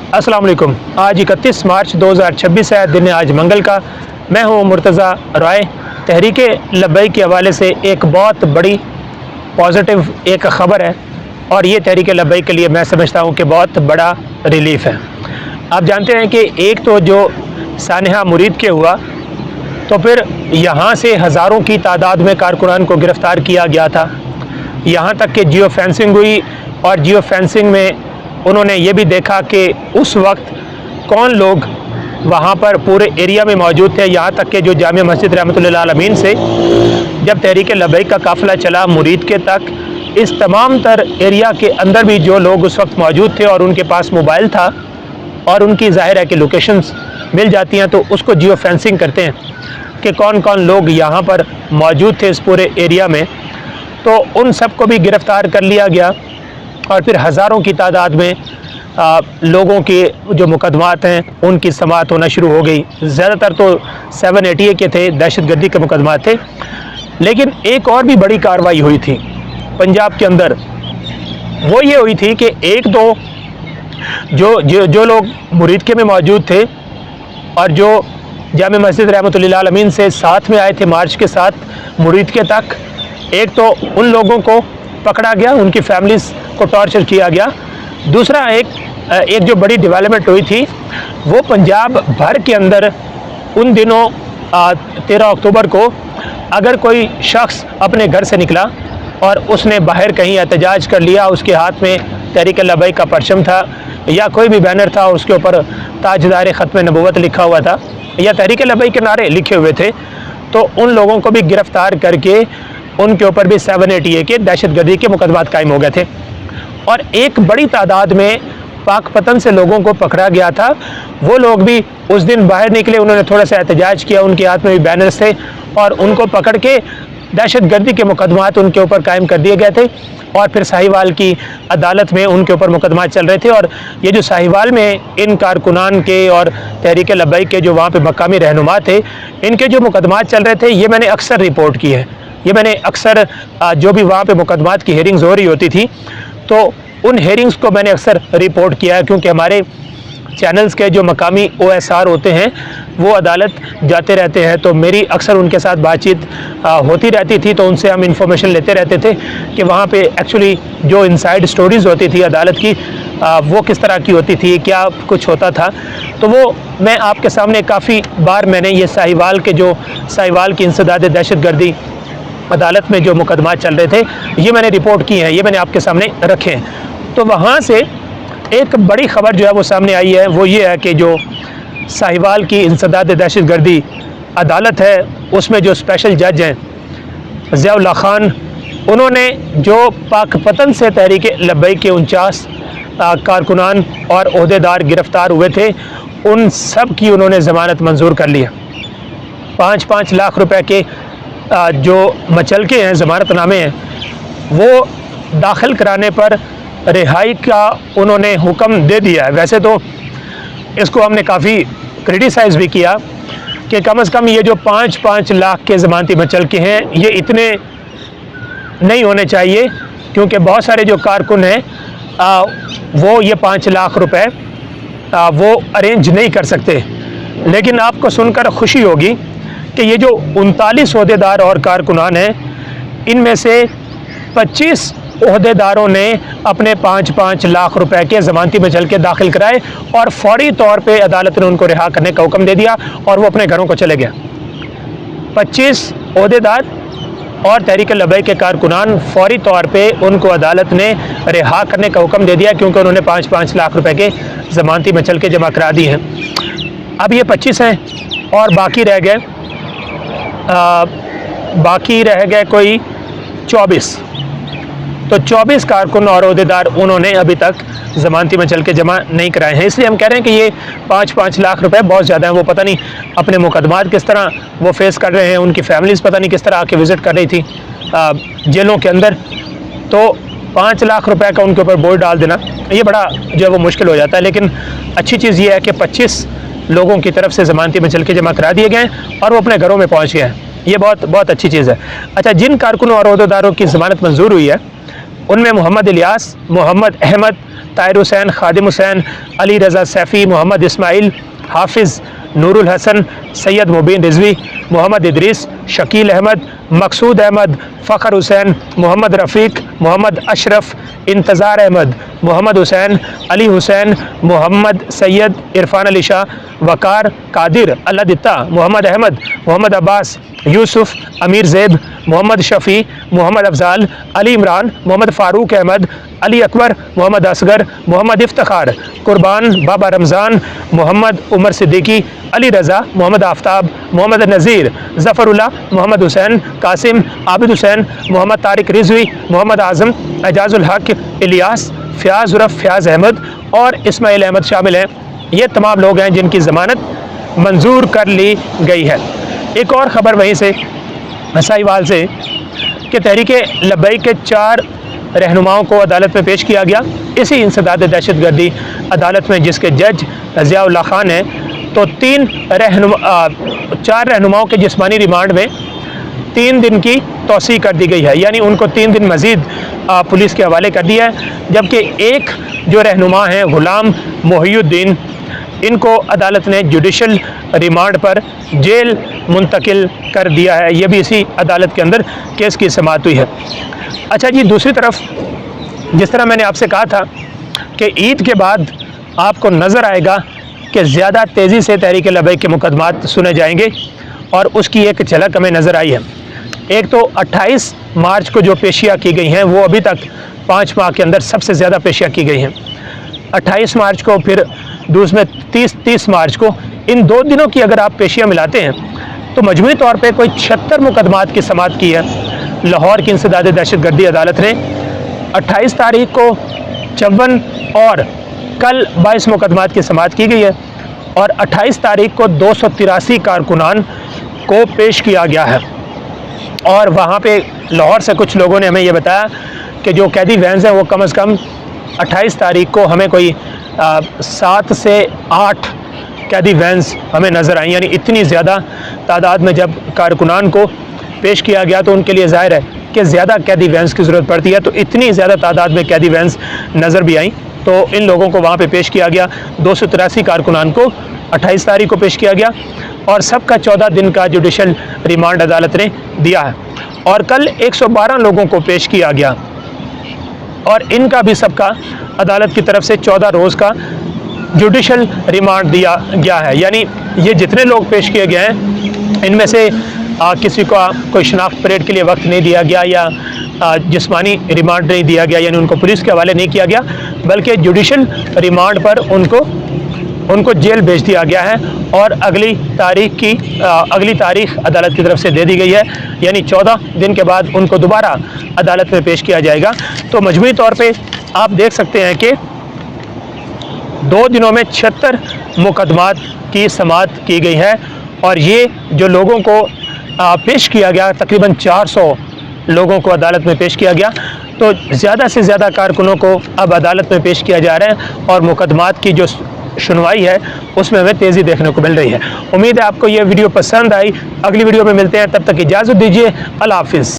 अस्सलाम वालेकुम। आज 31 मार्च 2026 है, दिन है आज मंगल का। मैं हूं मुर्तज़ा राय। तहरीक लब्बैक के हवाले से एक बहुत बड़ी पॉजिटिव एक ख़बर है और ये तहरीक लब्बैक के लिए मैं समझता हूं कि बहुत बड़ा रिलीफ़ है। आप जानते हैं कि एक तो जो सानहा मुरीद के हुआ, तो फिर यहाँ से हज़ारों की तादाद में कारकुनान को गिरफ़्तार किया गया था। यहाँ तक कि जियो फेंसिंग हुई और जियो फेंसिंग में उन्होंने ये भी देखा कि उस वक्त कौन लोग वहाँ पर पूरे एरिया में मौजूद थे। यहाँ तक कि जो जामिया मस्जिद रहमतुल्लाह अलमीन से जब तहरीक लब्बैक का काफ़िला चला मुरीद के तक, इस तमाम तर एरिया के अंदर भी जो लोग उस वक्त मौजूद थे और उनके पास मोबाइल था और उनकी ज़ाहिर है कि लोकेशंस मिल जाती हैं, तो उसको जियो फेंसिंग करते हैं कि कौन कौन लोग यहाँ पर मौजूद थे इस पूरे एरिया में। तो उन सब को भी गिरफ़्तार कर लिया गया और फिर हज़ारों की तादाद में लोगों के जो मुकदमात हैं उनकी समाअत होना शुरू हो गई। ज़्यादातर तो 780 के थे, दहशतगर्दी के मुकदमात थे। लेकिन एक और भी बड़ी कार्रवाई हुई थी पंजाब के अंदर। वो ये हुई थी कि एक दो जो लोग मुरीदके में मौजूद थे और जो जामिया मस्जिद रहमतुल्लाह अलमीन से साथ में आए थे मार्च के साथ मुरीदके तक, एक तो उन लोगों को पकड़ा गया, उनकी फैमिलीज़ को टॉर्चर किया गया। दूसरा एक जो बड़ी डेवलपमेंट हुई थी वो पंजाब भर के अंदर उन दिनों 13 अक्टूबर को अगर कोई शख्स अपने घर से निकला और उसने बाहर कहीं एहतजाज कर लिया, उसके हाथ में तहरीक लब्बैक का परचम था या कोई भी बैनर था उसके ऊपर ताजदार ख़त्म नबूवत लिखा हुआ था या तहरीक लब्बैक के नारे लिखे हुए थे, तो उन लोगों को भी गिरफ़्तार करके उनके ऊपर भी 780 के दहशतगर्दी के मुकदमात कायम हो गए थे। और एक बड़ी तादाद में पाकपतन से लोगों को पकड़ा गया था। वो लोग भी उस दिन बाहर निकले, उन्होंने थोड़ा सा एहतजाज किया, उनके हाथ में भी बैनर्स थे और उनको पकड़ के दहशतगर्दी के मुकदमात उनके ऊपर कायम कर दिए गए थे। और फिर साहिवाल की अदालत में उनके ऊपर मुकदमात चल रहे थे। और ये जो साहिवाल में इन कारकुनान के और तहरीक लब्बैक के जो वहाँ पे मकामी रहनुमा थे, इनके जो मुकदमात चल रहे थे, ये मैंने अक्सर रिपोर्ट की है। ये मैंने अक्सर जो भी वहाँ पे मुकदमात की हेयरिंग्स हो रही होती थी, तो उन हेयरिंग्स को मैंने अक्सर रिपोर्ट किया है, क्योंकि हमारे चैनल्स के जो मकामी OSR होते हैं वो अदालत जाते रहते हैं, तो मेरी अक्सर उनके साथ बातचीत होती रहती थी। तो उनसे हम इंफॉर्मेशन लेते रहते थे कि वहाँ पे एक्चुअली जो इनसाइड स्टोरीज़ होती थी अदालत की, वो किस तरह की होती थी, क्या कुछ होता था। तो वो मैं आपके सामने काफ़ी बार मैंने ये साहिवाल की इंसदाद दहशतगर्दी अदालत में जो मुकदमात चल रहे थे, ये मैंने रिपोर्ट की हैं, ये मैंने आपके सामने रखे हैं। तो वहाँ से एक बड़ी ख़बर जो है वो सामने आई है, वो ये है कि जो साहिवाल की इंसदाद दहशतगर्दी अदालत है, उसमें जो स्पेशल जज हैं ज़ियाउल्लाह खान, उन्होंने जो पाकपतन से तहरीक लब्बैक के 49 कारकुनान और ओहदेदार गिरफ़्तार हुए थे, उन सब की उन्होंने ज़मानत मंजूर कर लिया। 5-5 लाख रुपए के जो मचलके हैं, ज़मानतनामे हैं, वो दाखिल कराने पर रिहाई का उन्होंने हुक्म दे दिया है। वैसे तो इसको हमने काफ़ी क्रिटिसाइज़ भी किया कि कम से कम ये जो 5-5 लाख के ज़मानती मचलके हैं, ये इतने नहीं होने चाहिए, क्योंकि बहुत सारे जो कारकुन हैं वो ये 5 लाख रुपए वो अरेंज नहीं कर सकते। लेकिन आपको सुनकर खुशी होगी कि ये जो 39 ओहदेदार और कारकुनान हैं, इनमें से 25 ओहदेदारों ने अपने 5-5 लाख रुपए के ज़मानती मचलके दाखिल कराए और फौरी तौर पे अदालत ने उनको रिहा करने का हुक्म दे दिया और वो अपने घरों को चले गए। 25 ओहदेदार और तहरीक लब्बैक के कारकुनान फौरी तौर पे उनको अदालत ने रिहा करने का हुक्म दे दिया, क्योंकि उन्होंने 5-5 लाख रुपए के ज़मानती मचलके जमा करा दिए हैं। अब ये 25 हैं और बाकी रह गए कोई 24। तो 24 कारकुन और ओहदेदार उन्होंने अभी तक ज़मानती मचलके जमा नहीं कराए हैं। इसलिए हम कह रहे हैं कि ये 5-5 लाख रुपए बहुत ज़्यादा हैं। वो पता नहीं अपने मुकदमात किस तरह वो फेस कर रहे हैं, उनकी फैमिलीज़ पता नहीं किस तरह आके विज़िट कर रही थी जेलों के अंदर। तो 5 लाख रुपए का उनके ऊपर बोझ डाल देना, ये बड़ा जो है वो मुश्किल हो जाता है। लेकिन अच्छी चीज़ ये है कि 25 लोगों की तरफ से ज़मानती मचलके जमा करा दिए गए हैं और वो अपने घरों में पहुँच गए हैं। ये बहुत बहुत अच्छी चीज़ है। अच्छा, जिन कारकुनों और ओहदेदारों की ज़मानत मंजूर हुई है, ان میں محمد الیاس، محمد احمد، طاہر حسین، خادم حسین، علی رضا سیفی، محمد اسماعیل، حافظ نور الحسن، سید مبین رضوی، محمد ادریس، شکیل احمد، مقصود احمد، فخر حسین، محمد رفیق، محمد اشرف، انتظار احمد، محمد حسین، علی حسین، محمد سید، عرفان علی شاہ، وقار قادر، اللہ دتا، محمد احمد، محمد عباس، یوسف، امیر زیب، محمد شفیع، محمد افضال، علی عمران، محمد فاروق احمد، علی اکبر، محمد اصغر، محمد افتخار، قربان، بابا رمضان، محمد عمر صدیقی، علی رضا، محمد آفتاب، محمد نذیر، ظفر اللہ، محمد حسین، قاسم، عابد حسین، محمد طارق رضوی، محمد اعظم، اعجاز الحق، الیاس، فیاض عرف فیاض احمد اور اسماعیل احمد شامل ہیں۔ یہ تمام لوگ ہیں جن کی ضمانت منظور کر لی گئی ہے۔ ایک اور خبر وہیں سے ساہیوال سے کہ تحریک لبیک کے 4 رہنماؤں کو عدالت میں پیش کیا گیا، اسی انسداد دہشت گردی عدالت میں، جس کے جج ضیاء اللہ خان ہیں۔ تو 4 رہنماؤں کے جسمانی ریمانڈ میں 3 دن کی توسیع کر دی گئی ہے، یعنی ان کو 3 دن مزید پولیس کے حوالے کر دیا ہے، جبکہ ایک جو رہنما ہیں غلام محی الدین، ان کو عدالت نے جوڈیشل ریمانڈ پر جیل منتقل کر دیا ہے۔ یہ بھی اسی عدالت کے اندر کیس کی سماعت ہوئی ہے۔ اچھا جی، دوسری طرف جس طرح میں نے آپ سے کہا تھا کہ عید کے بعد آپ کو نظر آئے گا کہ زیادہ تیزی سے تحریک لبیک کے مقدمات سنے جائیں گے، اور اس کی ایک جھلک ہمیں نظر آئی ہے۔ ایک تو 28 مارچ کو جو پیشیاں کی گئی ہیں وہ ابھی تک 5 ماہ کے اندر سب سے زیادہ پیشیاں کی گئی ہیں۔ 28 مارچ کو، پھر دوسرے 30 مارچ کو، ان 2 دنوں کی اگر آپ پیشیاں ملاتے ہیں تو مجموعی طور پہ کوئی 76 مقدمات کی سماعت کی ہے لاہور کی انسداد دہشت گردی عدالت نے۔ 28 تاریخ کو 54 اور کل 22 مقدمات کی سماعت کی گئی ہے، اور 28 تاریخ کو 283 کارکنان کو پیش کیا گیا ہے۔ اور وہاں پہ لاہور سے کچھ لوگوں نے ہمیں یہ بتایا کہ جو قیدی وینز ہیں وہ کم از کم 28 تاریخ کو ہمیں کوئی 7 سے 8 قیدی وینز ہمیں نظر آئیں، یعنی اتنی زیادہ تعداد میں جب کارکنان کو پیش کیا گیا تو ان کے لیے ظاہر ہے کہ زیادہ قیدی وینز کی ضرورت پڑتی ہے، تو اتنی زیادہ تعداد میں قیدی وینز نظر بھی آئیں، تو ان لوگوں کو وہاں پہ پیش کیا گیا۔ 283 کارکنان کو 28 تاریخ کو پیش کیا گیا، اور سب کا 14 دن کا جوڈیشل ریمانڈ عدالت نے دیا ہے، اور کل 112 لوگوں کو پیش کیا گیا، اور ان کا بھی سب کا عدالت کی طرف سے 14 روز کا جوڈیشل ریمانڈ دیا گیا ہے۔ یعنی یہ جتنے لوگ پیش کیے گئے ہیں ان میں سے کسی کو کوئی شناخت پریڈ کے لیے وقت نہیں دیا گیا، یا جسمانی ریمانڈ نہیں دیا گیا، یعنی ان کو پولیس کے حوالے نہیں کیا گیا، بلکہ جوڈیشل ریمانڈ پر ان کو جیل بھیج دیا گیا ہے، اور اگلی تاریخ عدالت کی طرف سے دے دی گئی ہے، یعنی 14 دن کے بعد ان کو دوبارہ عدالت میں پیش کیا جائے گا۔ تو مجموعی طور پہ آپ دیکھ سکتے ہیں کہ 2 دنوں میں 76 مقدمات کی سماعت کی گئی ہے، اور یہ جو لوگوں کو پیش کیا گیا، تقریباً 400 لوگوں کو عدالت میں پیش کیا گیا، تو زیادہ سے زیادہ کارکنوں کو اب عدالت میں پیش کیا جا رہا ہے، اور مقدمات کی جو سنوائی ہے اس میں ہمیں تیزی دیکھنے کو مل رہی ہے۔ امید ہے آپ کو یہ ویڈیو پسند آئی۔ اگلی ویڈیو میں ملتے ہیں، تب تک اجازت دیجیے، اللہ حافظ۔